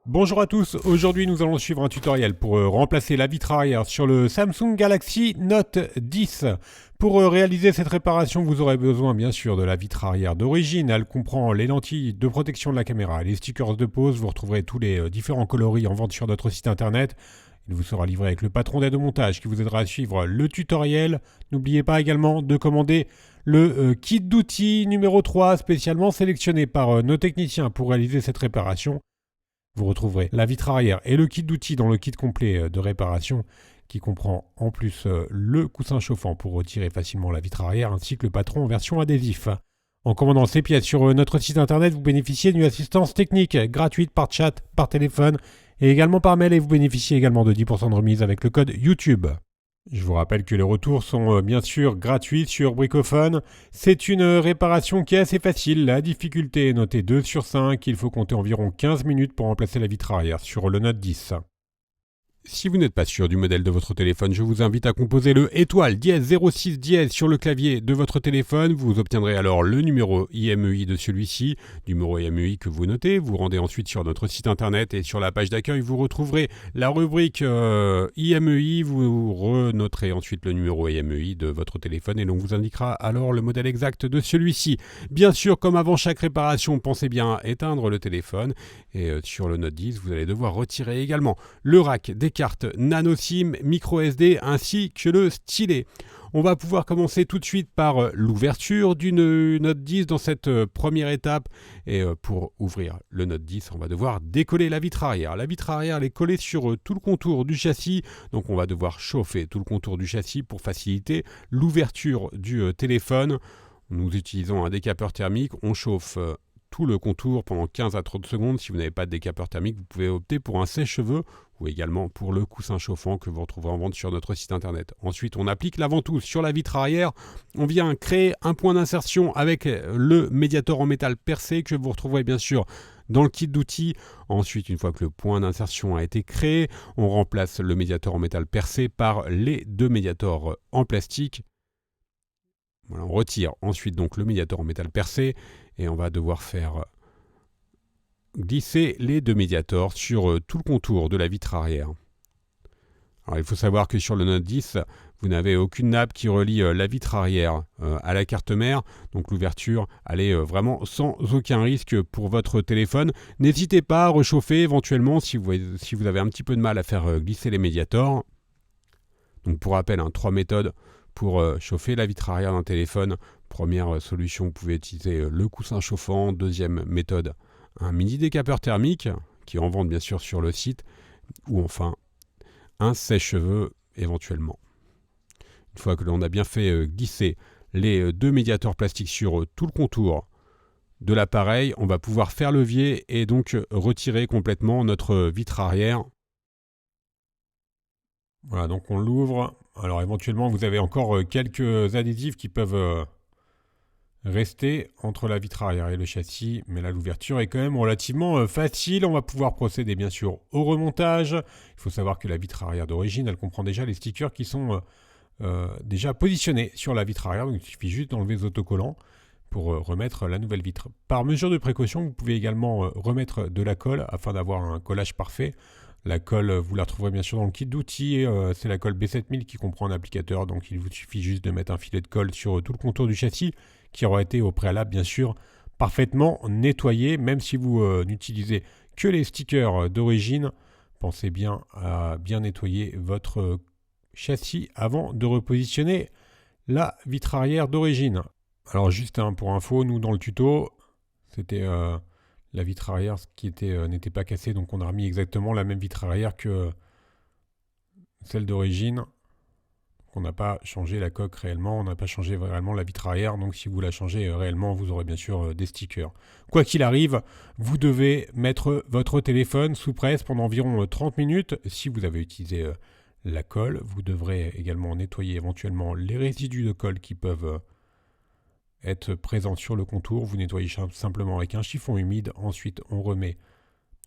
Bonjour à tous, aujourd'hui nous allons suivre un tutoriel pour remplacer la vitre arrière sur le Samsung Galaxy Note 10. Pour réaliser cette réparation, vous aurez besoin bien sûr de la vitre arrière d'origine. Elle comprend les lentilles de protection de la caméra, les stickers de pose. Vous retrouverez tous les différents coloris en vente sur notre site internet. Il vous sera livré avec le patron d'aide au montage qui vous aidera à suivre le tutoriel. N'oubliez pas également de commander le kit d'outils numéro 3 spécialement sélectionné par nos techniciens pour réaliser cette réparation. Vous retrouverez la vitre arrière et le kit d'outils dans le kit complet de réparation qui comprend en plus le coussin chauffant pour retirer facilement la vitre arrière ainsi que le patron en version adhésif. En commandant ces pièces sur notre site internet, vous bénéficiez d'une assistance technique gratuite par chat, par téléphone et également par mail et vous bénéficiez également de 10% de remise avec le code YouTube. Je vous rappelle que les retours sont bien sûr gratuits sur Bricophone. C'est une réparation qui est assez facile. La difficulté est notée 2 sur 5. Il faut compter environ 15 minutes pour remplacer la vitre arrière sur le Note 10. Si vous n'êtes pas sûr du modèle de votre téléphone, je vous invite à composer le étoile dièse 06 dièse sur le clavier de votre téléphone. Vous obtiendrez alors le numéro IMEI de celui-ci, numéro IMEI que vous notez. Vous rendez ensuite sur notre site internet et sur la page d'accueil, vous retrouverez la rubrique IMEI. Vous renoterez ensuite le numéro IMEI de votre téléphone et l'on vous indiquera alors le modèle exact de celui-ci. Bien sûr, comme avant chaque réparation, pensez bien à éteindre le téléphone et sur le Note 10, vous allez devoir retirer également le rack des cartes nano SIM, micro SD ainsi que le stylet. On va pouvoir commencer tout de suite par l'ouverture d'une Note 10 dans cette première étape. Et pour ouvrir le Note 10, on va devoir décoller la vitre arrière. La vitre arrière elle est collée sur tout le contour du châssis, donc on va devoir chauffer tout le contour du châssis pour faciliter l'ouverture du téléphone. Nous utilisons un décapeur thermique, on chauffe tout le contour pendant 15 à 30 secondes. Si vous n'avez pas de décapeur thermique, vous pouvez opter pour un sèche-cheveux ou également pour le coussin chauffant que vous retrouverez en vente sur notre site internet. Ensuite, on applique la ventouse sur la vitre arrière. On vient créer un point d'insertion avec le médiator en métal percé que vous retrouverez bien sûr dans le kit d'outils. Ensuite, une fois que le point d'insertion a été créé, on remplace le médiator en métal percé par les deux médiators en plastique. Voilà, on retire ensuite donc le médiator en métal percé et on va devoir faire glisser les deux médiators sur tout le contour de la vitre arrière. Alors il faut savoir que sur le Note 10, vous n'avez aucune nappe qui relie la vitre arrière à la carte mère, donc l'ouverture elle est vraiment sans aucun risque pour votre téléphone. N'hésitez pas à rechauffer éventuellement si vous avez un petit peu de mal à faire glisser les médiators. Donc pour rappel, 3 méthodes pour chauffer la vitre arrière d'un téléphone. Première solution, vous pouvez utiliser le coussin chauffant. Deuxième méthode, un mini décapeur thermique qui est en vente bien sûr sur le site. Ou enfin, un sèche-cheveux éventuellement. Une fois que l'on a bien fait glisser les deux médiators plastiques sur tout le contour de l'appareil, on va pouvoir faire levier et donc retirer complètement notre vitre arrière. Voilà, donc on l'ouvre. Alors éventuellement, vous avez encore quelques adhésifs qui peuvent rester entre la vitre arrière et le châssis, mais là l'ouverture est quand même relativement facile. On va pouvoir procéder bien sûr au remontage. Il faut savoir que la vitre arrière d'origine, elle comprend déjà les stickers qui sont déjà positionnés sur la vitre arrière, donc il suffit juste d'enlever les autocollants pour remettre la nouvelle vitre. Par mesure de précaution, vous pouvez également remettre de la colle afin d'avoir un collage parfait. La colle, vous la retrouverez bien sûr dans le kit d'outils. C'est la colle B7000 qui comprend un applicateur. Donc il vous suffit juste de mettre un filet de colle sur tout le contour du châssis qui aura été au préalable bien sûr parfaitement nettoyé. Même si vous n'utilisez que les stickers d'origine, pensez bien à bien nettoyer votre châssis avant de repositionner la vitre arrière d'origine. Alors juste pour info, nous dans le tuto, c'était la vitre arrière qui n'était pas cassée, donc on a remis exactement la même vitre arrière que celle d'origine. On n'a pas changé la coque réellement, on n'a pas changé réellement la vitre arrière, donc si vous la changez réellement, vous aurez bien sûr des stickers. Quoi qu'il arrive, vous devez mettre votre téléphone sous presse pendant environ 30 minutes. Si vous avez utilisé la colle, vous devrez également nettoyer éventuellement les résidus de colle qui peuvent être présents sur le contour. Vous nettoyez simplement avec un chiffon humide. Ensuite, on remet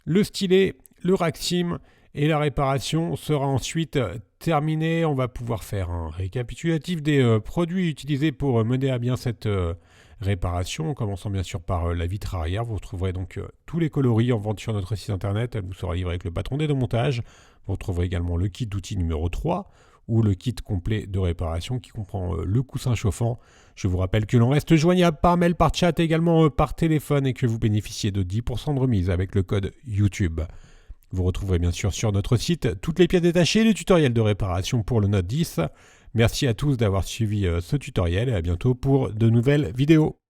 le stylet, le rack SIM et la réparation sera ensuite terminée. On va pouvoir faire un récapitulatif des produits utilisés pour mener à bien cette réparation, en commençant bien sûr par la vitre arrière. Vous retrouverez donc tous les coloris en vente sur notre site internet. Elle vous sera livrée avec le patron des démontages. Vous retrouverez également le kit d'outils numéro 3 ou le kit complet de réparation qui comprend le coussin chauffant. Je vous rappelle que l'on reste joignable par mail, par chat, également par téléphone et que vous bénéficiez de 10% de remise avec le code YouTube. Vous retrouverez bien sûr sur notre site toutes les pièces détachées et les tutoriels de réparation pour le Note 10. Merci à tous d'avoir suivi ce tutoriel et à bientôt pour de nouvelles vidéos.